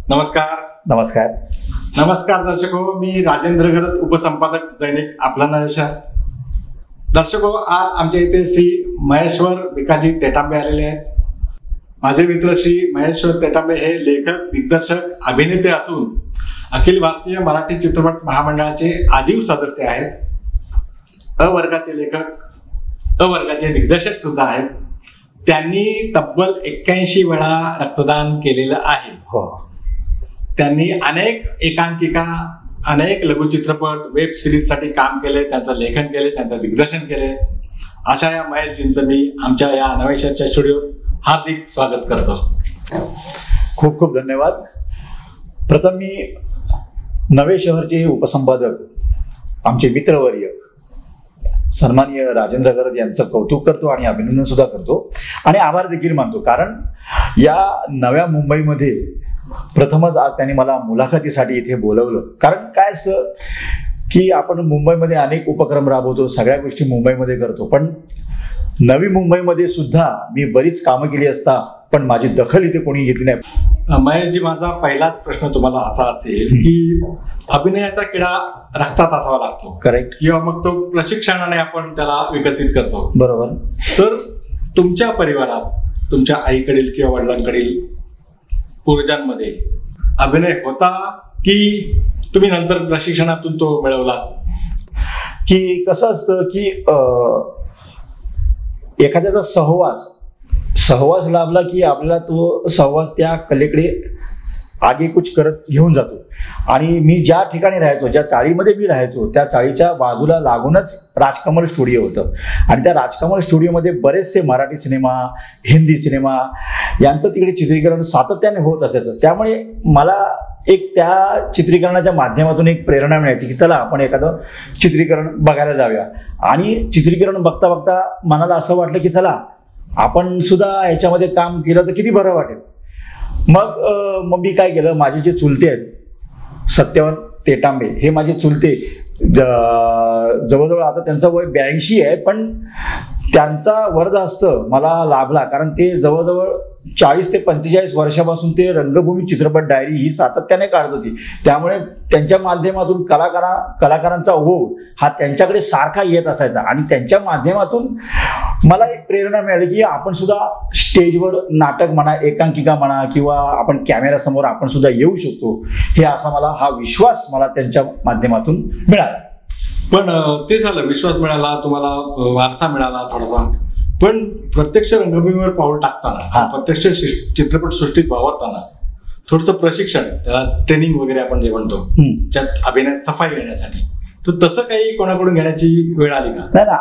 नमस्कार. नमस्कार. नमस्कार दर्शको, मी राजेंद्र घरत, उपसंपादक दैनिक आपला नशा. दर्शको, आज आमच्या इथे श्री महेश्वर भिकाजी तेटांबे आलेले आहेत. माझे मित्र श्री महेश्वर तेटांबे हे लेखक, दिग्दर्शक, अभिनेते असून अखिल भारतीय मराठी चित्रपट महामंडळाचे आजीव सदस्य आहेत. अ वर्गाचे लेखक, अ वर्गाचे दिग्दर्शक सुद्धा आहेत. त्यांनी तब्बल 81 वेळा रक्तदान केलेलं आहे. हो. त्यांनी अनेक एकांकिका, अनेक लघुचित्रपट, वेब सिरीज साठी काम केले, त्यांचं लेखन केले, त्यांचं दिग्दर्शन केले. अशा या महेशजींचं मी आमच्या या नवेशाच्या स्टुडिओत हार्दिक स्वागत करतो. खूप खूप धन्यवाद. प्रथम मी नवे शहरचे उपसंपादक, आमचे मित्रवर्य सन्माननीय राजेंद्र घरत यांचं कौतुक करतो आणि अभिनंदन सुद्धा करतो आणि आभार देखील मानतो. कारण या नव्या मुंबईमध्ये प्रथमच आज त्यांनी मला मुलाखतीसाठी इथे बोलवलं. कारण काय असं की आपण मुंबईमध्ये अनेक उपक्रम राबवतो, सगळ्या गोष्टी मुंबईमध्ये करतो, पण नवी मुंबईमध्ये सुद्धा मी बरीच कामं केली असता पण माझी दखल इथे कोणी घेतली नाही. महेशजी, माझा पहिलाच प्रश्न तुम्हाला असा असेल की अभिनयाचा किडा रक्तात असावा लागतो, करेक्ट, किंवा मग तो प्रशिक्षणाने आपण त्याला विकसित करतो, बरोबर. तर तुमच्या परिवारात, तुमच्या आईकडील किंवा वडिलांकडील पूर्वजांमध्ये अभिनय होता की तुम्ही नंतर प्रशिक्षणातून तो मिळवला? की कसं असतं की एखाद्याचा सहवास लाभला की आपल्याला तो सहवास त्या कलेकडे आगेकूच करत घेऊन जातो. आणि मी ज्या ठिकाणी राहायचो, ज्या चाळीमध्ये मी राहायचो, त्या चाळीच्या बाजूला लागूनच राजकमल स्टुडिओ होतं. आणि त्या राजकमल स्टुडिओमध्ये बरेचसे मराठी सिनेमा, हिंदी सिनेमा यांचं तिकडे चित्रीकरण सातत्याने होत असायचं. त्यामुळे मला एक त्या चित्रीकरणाच्या माध्यमातून एक प्रेरणा मिळायची की चला आपण एखादं चित्रीकरण बघायला जाऊया. आणि चित्रीकरण बघता बघता मनाला असं वाटलं की चला आपण सुद्धा याच्यामध्ये काम केलं तर किती बरं वाटेल. मग मी काय केलं, माझे जे चुलते आहेत सत्यवान तेटांबे, हे माझे चुलते जवळजवळ आता त्यांचं वय 82 आहे, पण त्यांचा वरदहस्त मला लाभला. कारण ते जवळजवळ 40 ते 45 वर्षापासून ते रंगभूमी चित्रपट डायरी ही सातत्याने काढत होती. त्यामुळे त्यांच्या माध्यमातून कलाकारांचा ओघ हा त्यांच्याकडे सारखा येत असायचा. आणि त्यांच्या माध्यमातून मला एक प्रेरणा मिळाली की आपण सुद्धा स्टेजवर नाटक म्हणा, एकांकिका म्हणा, किंवा आपण कॅमेऱ्यासमोर आपण सुद्धा येऊ शकतो. हे असा मला हा विश्वास मला त्यांच्या माध्यमातून मिळाला. पण ते झालं, विश्वास मिळाला, तुम्हाला वारसा मिळाला थोडासा. पण प्रत्यक्ष रंगभूमीवर पाऊल टाकताना, प्रत्यक्ष चित्रपट सृष्टीत वावरताना थोडंसं प्रशिक्षण, त्याला ट्रेनिंग वगैरे आपण जे म्हणतो, त्यात अभिनयात सफाई घेण्यासाठी, तर तसं काही कोणाकडून घेण्याची वेळ आली का? नाही ना,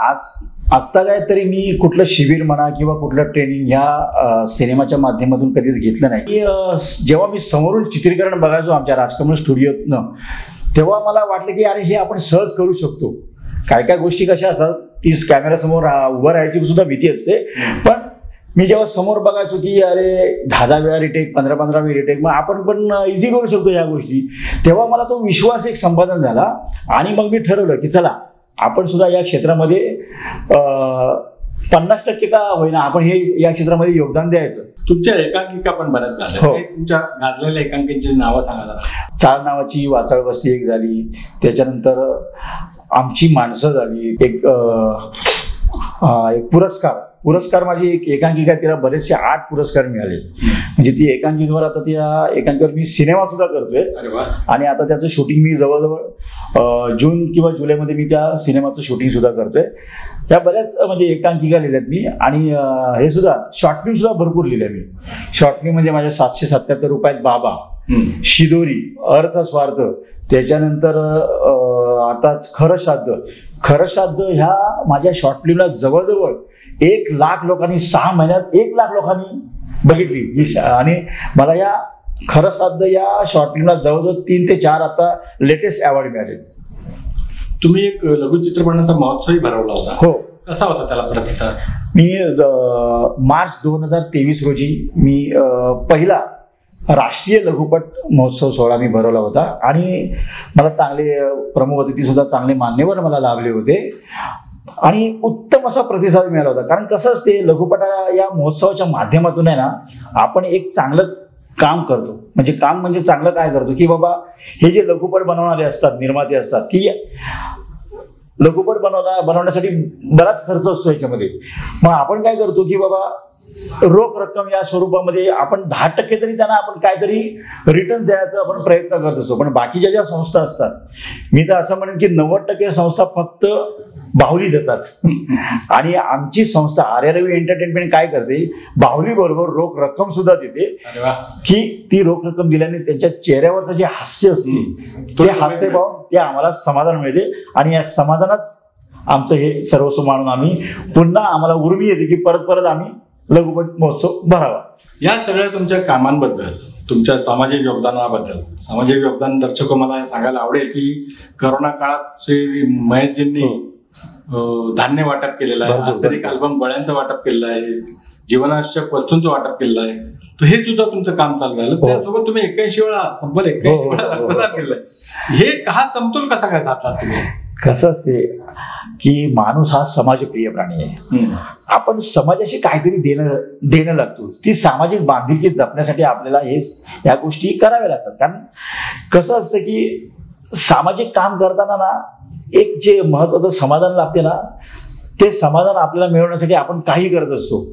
आजता काय तरी मी कुठलं शिबिर म्हणा किंवा कुठलं ट्रेनिंग ह्या सिनेमाच्या माध्यमातून कधीच घेतलं नाही. जेव्हा मी समोरून चित्रीकरण बघायचो आमच्या राजकमल स्टुडिओतनं, तेव्हा मला वाटलं की अरे हे आपण सहज करू शकतो. काय काय गोष्टी कशा असतात, ती कॅमेऱ्यासमोर उभं राहायची सुद्धा भीती असते, पण मी जेव्हा समोर बघायचो की अरे 10 वेळा रिटेक, 15 वेळा रिटेक, मग आपण पण इझी करू शकतो या गोष्टी, तेव्हा मला तो विश्वास एक संपादन झाला. आणि मग मी ठरवलं की चला आपण सुद्धा या क्षेत्रामध्ये 50% का होईना आपण हे या क्षेत्रामध्ये योगदान द्यायचं. तुमच्या एकांकिका पण बऱ्याच झाल्या. हो. तुमच्या गाजलेल्या एकांकिकांची नावं सांगा जरा. चार नावाची वाचाळ वस्ती एक झाली, त्याच्यानंतर आमची माणसं झाली, एक पुरस्कार माझी एक एकांकिका, तिला बरेचसे 8 पुरस्कार मिळाले. म्हणजे ती एकांकिकेवर, आता त्या एकांकिकेवर मी सिनेमा सुद्धा करतोय. आणि आता त्याचं शूटिंग मी जवळजवळ जून किंवा जुलैमध्ये मी त्या सिनेमाचं शूटिंग सुद्धा करतोय. त्या बऱ्याच म्हणजे एकांकिका लिहिल्यात मी. आणि हे सुद्धा शॉर्ट फिल्म सुद्धा भरपूर लिहिल्या मी. शॉर्ट फिल्म म्हणजे माझ्या 777 रुपयात बाबा, शिदोरी, अर्थ स्वार्थ, त्याच्यानंतर आताच खरं श्राद्ध ह्या माझ्या शॉर्ट फिल्मला जवळजवळ 1 लाख लोकांनी, 6 महिन्यात 1 लाख लोकांनी बघितली. आणि मला या खरं श्राद्ध या शॉर्ट फिल्मला जवळजवळ 3 ते 4 आता लेटेस्ट अवॉर्ड मिळाले. तुम्ही एक लघुचित्रपटाचा महोत्सवही भरवला होता. हो. कसा होता त्याला प्रतिसाद? मी मार्च 2023 रोजी मी पहिला राष्ट्रीय लघुपट महोत्सव सोहळा मी भरवला होता. आणि मला चांगले प्रमुख अतिथी सुद्धा, चांगले मान्यवर मला लाभले होते. आणि उत्तम असा प्रतिसाद मिळाला होता. कारण कसं असते, लघुपटा या महोत्सवाच्या माध्यमातून आहे ना, आपण एक चांगलं काम करतो. म्हणजे काम म्हणजे चांगलं काय करतो की बाबा हे जे लघुपट बनवणारे असतात, निर्माते असतात, की लघुपट बनवण्यासाठी बराच खर्च असतो याच्यामध्ये. मग आपण काय करतो की बाबा रोख रक्कम या स्वरूपामध्ये आपण 10% तरी त्यांना आपण काहीतरी रिटर्न द्यायचा आपण प्रयत्न करत असतो. पण बाकीच्या ज्या संस्था असतात, मी तर असं म्हणेन की 90% संस्था फक्त बाहुली देतात. आणि आमची संस्था आर्या रवी एंटरटेनमेंट काय करते, बाहुली बरोबर रोख रक्कम सुद्धा देते, की ती रोख रक्कम दिल्याने त्यांच्या चेहऱ्यावरचं जे हास्य असते ते हास्य पाहून ते आम्हाला समाधान मिळते. आणि या समाधानात आमचं हे सर्वस्व मानून आम्ही पुन्हा आम्हाला उर्मी येते की परत परत आम्ही लघुपट महोत्सव भरावा. या सगळ्या तुमच्या कामांबद्दल, तुमच्या सामाजिक योगदानाबद्दल, सामाजिक योगदान दर्शक मला सांगायला आवडेल की करोना काळात श्री महेशजींनी धान्य वाटप केलेलं आहे, आंतरिक अल्बम बळ्यांचं वाटप केलेलं आहे, जीवनावश्यक वस्तूंचं वाटप केलेलं आहे. तर हे सुद्धा तुमचं काम चालू राहिलं. त्यासोबत तुम्ही 81 वेळा तब्बल 81 वेळा रक्तदान केलंय. हे हा समतोल कसा काय साधला तुम्ही? कसं असते की माणूस हा समाजप्रिय प्राणी आहे. आपण समाजाशी काहीतरी देणं लागतो. ती सामाजिक बांधिलकी जपण्यासाठी आपल्याला या गोष्टी कराव्या लागतात. कारण कसं असतं की सामाजिक काम करताना ना एक जे महत्वाचं समाधान लागते ना, ते समाधान आपल्याला मिळवण्यासाठी आपण काही करत असतो.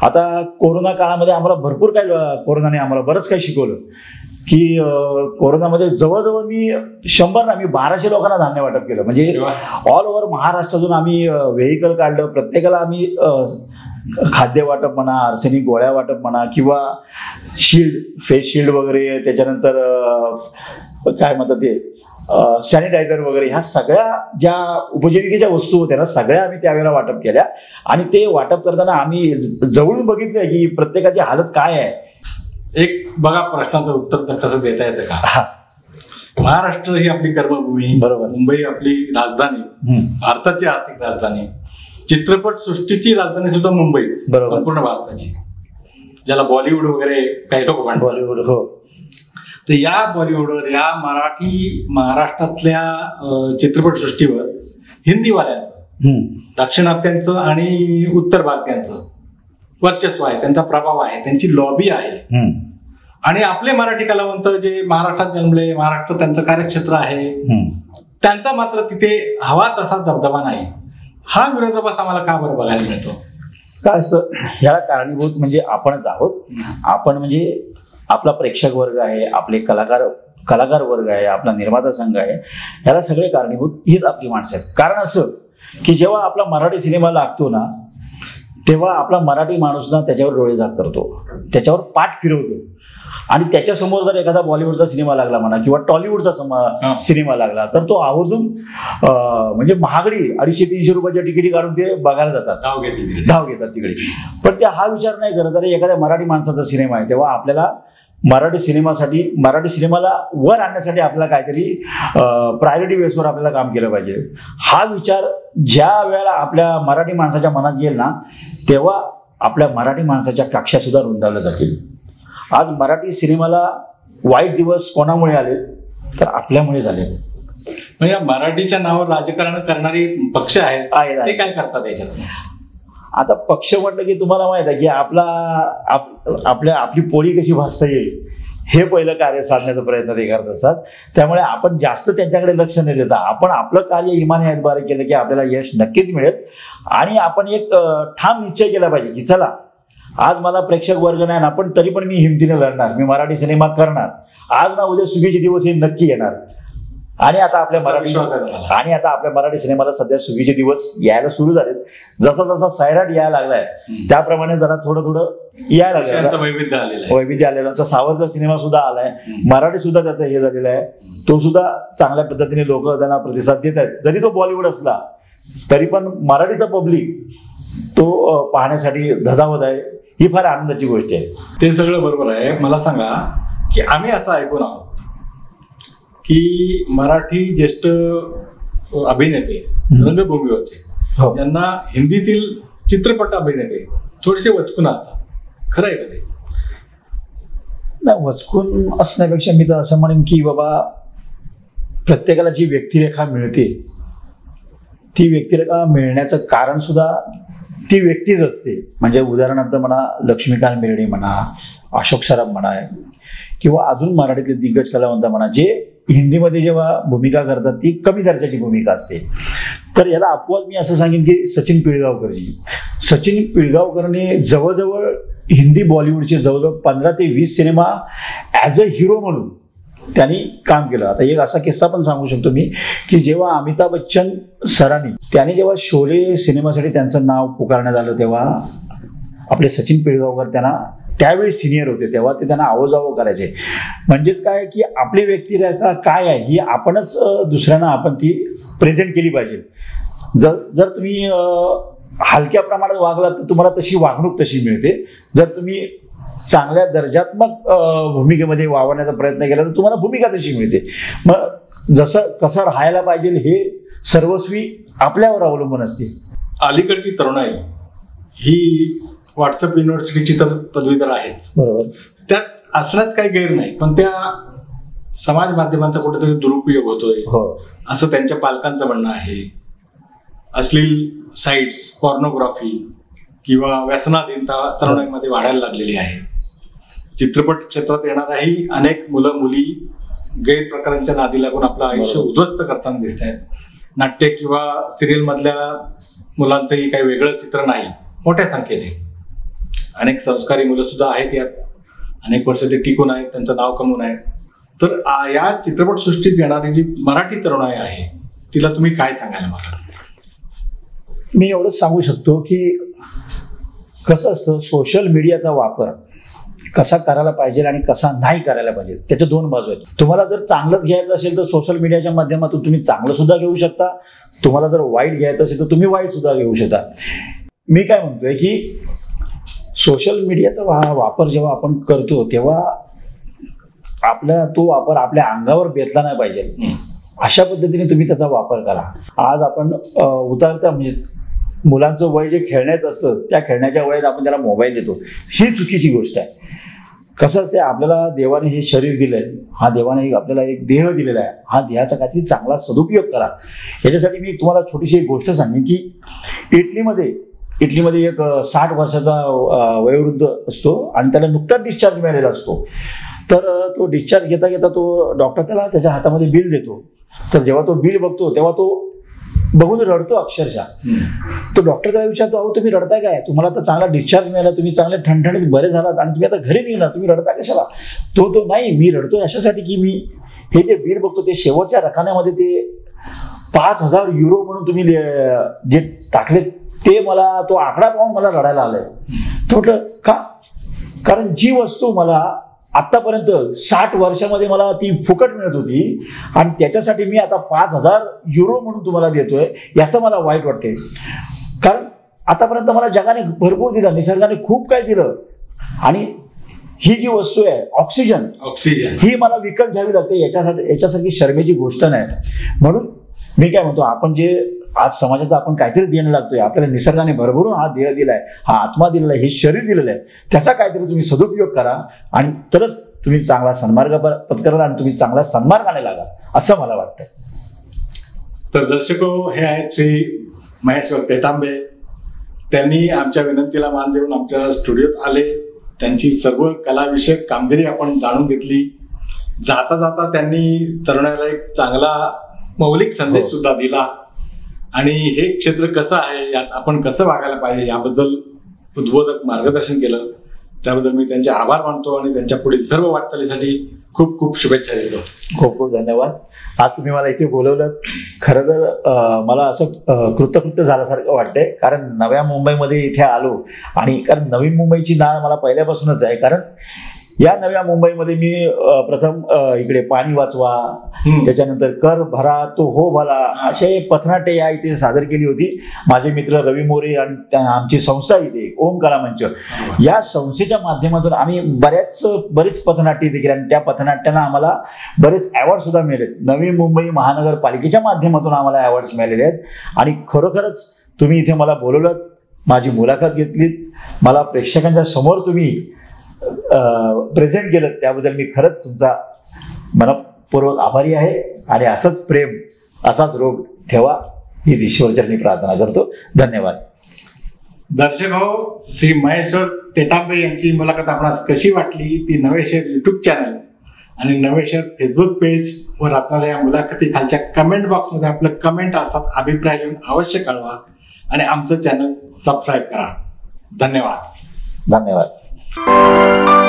आता कोरोना काळामध्ये आम्हाला भरपूर काही, कोरोनाने आम्हाला बरंच काही शिकवलं की कोरोनामध्ये जवळजवळ मी 1200 लोकांना धान्य वाटप केलं. म्हणजे ऑल ओव्हर महाराष्ट्रातून आम्ही व्हेकल काढलं, प्रत्येकाला आम्ही खाद्य वाटप म्हणा, आर्सेनिक गोळ्या वाटप म्हणा, किंवा शिल्ड, फेस शिल्ड वगैरे, त्याच्यानंतर काय म्हणतात ते सॅनिटायझर वगैरे, ह्या सगळ्या ज्या उपजीविकेच्या वस्तू होत्या ना, सगळ्या आम्ही त्यावेळेला वाटप केल्या. आणि ते वाटप करताना आम्ही जवळून बघितलंय की प्रत्येकाची हालत काय आहे. एक बघा, प्रश्नाचं उत्तर कसं देता येतं का? महाराष्ट्र ही आपली कर्मभूमी, बरोबर, मुंबई आपली राजधानी, भारताची आर्थिक राजधानी, चित्रपट सृष्टीची राजधानी सुद्धा मुंबईच, बरोबर, संपूर्ण भारताची, ज्याला बॉलिवूड वगैरे काही लोक म्हणतात. बॉलिवूड, हो. तर या बॉलिवूडवर, या मराठी महाराष्ट्रातल्या चित्रपट सृष्टीवर हिंदीवाल्यांचं, दाक्षिणात्यांचं आणि उत्तर भारतीयांचं वर्चस्व आहे, त्यांचा प्रभाव आहे, त्यांची लॉबी आहे. आणि आपले मराठी कलावंत जे महाराष्ट्रात जन्मले, महाराष्ट्र त्यांचं कार्यक्षेत्र आहे, त्यांचा मात्र तिथे हवा तसा दबदबा नाही. हा विरोधाभास आम्हाला का बरं बघायला मिळतो? काय असं, ह्याला कारणीभूत म्हणजे आपणच आहोत. आपण म्हणजे आपला प्रेक्षक वर्ग आहे, आपले कलाकार वर्ग आहे, आपला निर्माता संघ आहे, ह्याला सगळे कारणीभूत हीच आपली माणसं आहेत. कारण असं की जेव्हा आपला मराठी सिनेमा लागतो ना, तेव्हा आपला मराठी माणूस ना त्याच्यावर डोळे झाक करतो, त्याच्यावर पाठ फिरवतो. आणि त्याच्यासमोर जर एखादा बॉलिवूडचा सिनेमा लागला म्हणा किंवा टॉलिवूडचा सिनेमा लागला तर तो आवर्जून म्हणजे महागडी 250-300 रुपयाच्या तिकिटी काढून ते बघायला जातात, धाव घेतात तिकडे. पण ते हा विचार नाही करत अरे एखाद्या मराठी माणसाचा सिनेमा आहे, तेव्हा आपल्याला मराठी सिनेमाला वर आणण्यासाठी आपल्याला काहीतरी प्रायोरिटी बेसवर आपल्याला काम केलं पाहिजे. हा विचार ज्या वेळेला आपल्या मराठी माणसाच्या मनात येईल ना, तेव्हा आपल्या मराठी माणसाच्या कक्षा सुद्धा रुंदावल्या जातील. आज मराठी सिनेमाला वाईट दिवस कोणामुळे आले तर आपल्यामुळे झाले. म्हणजे मराठीच्या नावावर राजकारण करणारी पक्ष आहेत, ते काय करतात याच्यात? आता पक्ष म्हटलं की तुम्हाला माहित आहे की आपली पोळी कशी भासता येईल हे पहिलं कार्य साधण्याचा प्रयत्न ते करत असतात. त्यामुळे आपण जास्त त्यांच्याकडे लक्ष न देता आपण आपलं कार्य इमानी हातभार केलं की आपल्याला यश नक्कीच मिळेल. आणि आपण एक ठाम निश्चय केला पाहिजे की चला आज मला प्रेक्षक वर्ग नाही ना, पण तरी पण मी हिमतीने लढणार, मी मराठी सिनेमा करणार. आज ना उद्या सुगीचे दिवस हे नक्की येणार. आणि आता आपल्या मराठी सिनेमाला सध्या सुगीचे दिवस यायला सुरू झालेत. जसा जसा सैराट यायला लागलाय त्याप्रमाणे जरा थोडं यायला लागलं, वैविध्य आलेलं. तर सावरकर सिनेमा सुद्धा आलाय, मराठी सुद्धा त्याचं हे झालेलं आहे, तो सुद्धा चांगल्या पद्धतीने लोक त्यांना प्रतिसाद देत आहेत. जरी तो बॉलिवूड असला तरी पण मराठीचा पब्लिक तो पाहण्यासाठी धजावत आहे. ही फार आनंदाची गोष्ट आहे. ते सगळं बरोबर आहे. मला सांगा की आम्ही असं ऐकून आहोत की मराठी ज्येष्ठ अभिनेते रंगभूमीवरचे यांना हिंदीतील चित्रपट अभिनेते थोडेसे वचकून असतात, खरं आहे का ते? नाही, वचकून असण्यापेक्षा मी तर असं म्हणेन की बाबा प्रत्येकाला जी व्यक्तिरेखा मिळते ती व्यक्तिरेखा मिळण्याचं कारण सुद्धा ती व्यक्तीच असते. म्हणजे उदाहरणार्थ म्हणा लक्ष्मीकांत बेर्डे म्हणा, अशोक सराफ म्हणा, किंवा अजून मराठीतले दिग्गज कलावंत म्हणा जे हिंदीमध्ये जेव्हा भूमिका करतात ती कमी दर्जाची भूमिका असते. तर याला अपवाद मी असं सांगेन की सचिन पिळगावकरजी. सचिन पिळगावकरने जवळजवळ हिंदी बॉलिवूडचे जवळजवळ 15 ते 20 सिनेमा ॲज अ हिरो म्हणून त्यांनी काम केलं. आता एक असा किस्सा पण सांगू शकतो मी की जेव्हा अमिताभ बच्चन सरांनी त्याने जेव्हा शोले सिनेमासाठी त्यांचं नाव पुकारण्यात आलं तेव्हा आपले सचिन पिळगावकर त्यांना त्यावेळी सिनियर होते तेव्हा ते त्यांना आवाजावं करायचे. म्हणजेच काय की आपली व्यक्तिरेखा काय आहे ही आपणच दुसऱ्यांना आपण ती प्रेझेंट केली पाहिजे. जर तुम्ही हलक्या प्रमाणात वागलात तर तुम्हाला तशी वागणूक तशी मिळते. जर तुम्ही चांगल्या दर्जात्मक भूमिकेमध्ये वावरण्याचा प्रयत्न केला तर तुम्हाला भूमिका तशी मिळते. मग जसं कसं राहायला पाहिजे हे सर्वस्वी आपल्यावर अवलंबून असते. अलीकडची तरुणाई ही व्हॉट्सअप युनिव्हर्सिटीची तर पदवीधर आहेच, बरोबर, त्यात असण्यात काही गैर नाही, पण त्या समाज माध्यमांचा कुठेतरी दुरुपयोग होतोय असं त्यांच्या पालकांचं म्हणणं आहे. अश्लील साईट्स, पॉर्नोग्राफी किंवा व्यसनाधीनता तरुणाईमध्ये वाढायला लागलेली आहे. चित्रपट क्षेत्रात येणाऱ्याही अनेक मुलं मुली गैरप्रकारांच्या नादी लागून आपलं आयुष्य उद्ध्वस्त करताना दिसत आहेत. नाट्य किंवा सिरियल मधल्या मुलांचंही काही वेगळं चित्र नाही. मोठ्या संख्येने अनेक संस्कारी मुलं सुद्धा आहेत यात, अनेक वर्ष ते टिकून आहेत, त्यांचं नाव कमवून आहेत. तर या चित्रपटसृष्टीत येणारी जी मराठी तरुणाई आहे तिला तुम्ही काय सांगायला मला? मी एवढंच सांगू शकतो की कसं असतं सोशल मीडियाचा वापर कसा करायला पाहिजे आणि कसा नाही करायला पाहिजे त्याच्या दोन बाजू आहेत. तुम्हाला जर चांगलंच घ्यायचं असेल तर सोशल मीडियाच्या माध्यमातून तुम्ही चांगलं सुद्धा घेऊ शकता. तुम्हाला जर वाईट घ्यायचं असेल तर तुम्ही वाईट सुद्धा घेऊ शकता. मी काय म्हणतोय की सोशल मीडियाचा वापर जेव्हा आपण करतो तेव्हा आपला तो वापर आपल्या अंगावर बेतला नाही पाहिजे. अशा पद्धतीने तुम्ही त्याचा वापर करा. आज आपण उतरता म्हणजे मुलांचं वय जे खेळण्याचं असतं त्या खेळण्याच्या वयात आपण त्याला मोबाईल देतो, ही चुकीची गोष्ट आहे. कसं असते आपल्याला देवाने हे शरीर दिलंय, हा देवाने आपल्याला एक देह दिलेला आहे, हा देहाचा काहीतरी चांगला सदुपयोग करा. याच्यासाठी मी तुम्हाला छोटीशी एक गोष्ट सांगेन की इटलीमध्ये एक 60 वर्षाचा वयोवृद्ध असतो आणि त्याला नुकताच डिस्चार्ज मिळालेला असतो. तर तो डिस्चार्ज घेता घेता तो डॉक्टर त्याला त्याच्या हातामध्ये बिल देतो. तर जेव्हा तो बिल बघतो तेव्हा तो बघून रडतो अक्षरशः. तो डॉक्टर त्याला विचारतो, अहो तुम्ही रडताय काय? तुम्हाला तर चांगला डिस्चार्ज मिळाला, तुम्ही चांगले ठणठणीत बरे झालात आणि तुम्ही आता घरी निघणार, तुम्ही रडता कशाला? तो नाही, मी रडतोय अशासाठी की मी हे जे बिल बघतो ते शेवटच्या रकान्यामध्ये ते 5,000 युरो म्हणून तुम्ही जे टाकले ते मला तो आकडा पाहून मला रडायला आलाय. तो म्हटलं का? कारण जी वस्तू मला आतापर्यंत 60 वर्षामध्ये मला ती फुकट मिळत होती आणि त्याच्यासाठी मी आता 5,000 युरो म्हणून तुम्हाला देतोय, याचं मला वाईट वाटते. कारण आतापर्यंत मला जगाने भरपूर दिलं, निसर्गाने खूप काही दिलं आणि ही जी वस्तू आहे ऑक्सिजन ही मला विकत घ्यावी लागते. याच्यासारखी शर्मेची गोष्ट नाही. म्हणून मी काय म्हणतो, आपण जे आज समाजाचं आपण काहीतरी देणं लागतोय, आपल्याला निसर्गाने भरभरून हा देह दिलाय, हा आत्मा दिलेला आहे, हे शरीर दिलेलं आहे, त्याचा काहीतरी तुम्ही सदुपयोग करा आणि तरच तुम्ही चांगला सन्मार्ग पत्कराल आणि तुम्ही चांगला सन्मार्गाने लागा असं मला वाटतं. तर दर्शको, हे आहेत श्री महेश्वर तेटांबे. त्यांनी आमच्या विनंतीला मान देऊन आमच्या स्टुडिओत आले. त्यांची सर्व कलाविषयक कामगिरी आपण जाणून घेतली. जाता जाता त्यांनी तरुणाला एक चांगला मौलिक संदेश सुद्धा दिला आणि हे क्षेत्र कसं आहे, यात आपण कसं वागायला पाहिजे याबद्दल उद्बोधक मार्गदर्शन केलं. त्याबद्दल मी त्यांचे आभार मानतो आणि त्यांच्या पुढील सर्व वाटचालीसाठी खूप खूप शुभेच्छा देतो. खूप खूप धन्यवाद. आज तुम्ही मला इथे बोलवलं. खरं तर मला असं कृतकृत्य झाल्यासारखं वाटतंय, कारण नव्या मुंबईमध्ये इथे आलो आणि कारण नवी मुंबईची नाळ मला पहिल्यापासूनच आहे. कारण या नव्या मुंबईमध्ये मी प्रथम इकडे पाणी वाचवा, त्याच्यानंतर कर भरा तो हो भला असे पथनाट्य या इथे सादर केली होती. माझे मित्र रवी मोरे आणि आमची संस्था इथे ओम कला मंच, या संस्थेच्या माध्यमातून आम्ही बरेच पथनाट्य इथे केले आणि त्या पथनाट्यांना आम्हाला बरेच अवॉर्ड सुद्धा मिळाले. नवी मुंबई महानगरपालिकेच्या माध्यमातून आम्हाला अवॉर्ड्स मिळालेले आहेत आणि खरोखरच तुम्ही इथे मला बोलवलं, माझी मुलाखत घेतलीत, मला प्रेक्षकांच्या समोर तुम्ही प्रेझेंट केलं, त्याबद्दल मी खरंच तुमचा मनपूर्वक आभारी आहे. आणि असंच प्रेम असाच रोग ठेवा हीच ईश्वरचरणी प्रार्थना करतो. धन्यवाद. दर्शक हो, श्री महेश्वर तेटांबे यांची मुलाखत आपणास कशी वाटली ती नवे शेर YouTube चॅनल आणि नवेशर फेसबुक पेज वर असणाऱ्या या मुलाखती खालच्या कमेंट बॉक्समध्ये आपलं कमेंट अर्थात अभिप्राय लिहून अवश्य कळवा आणि आमचं चॅनल सबस्क्राईब करा. धन्यवाद. धन्यवाद.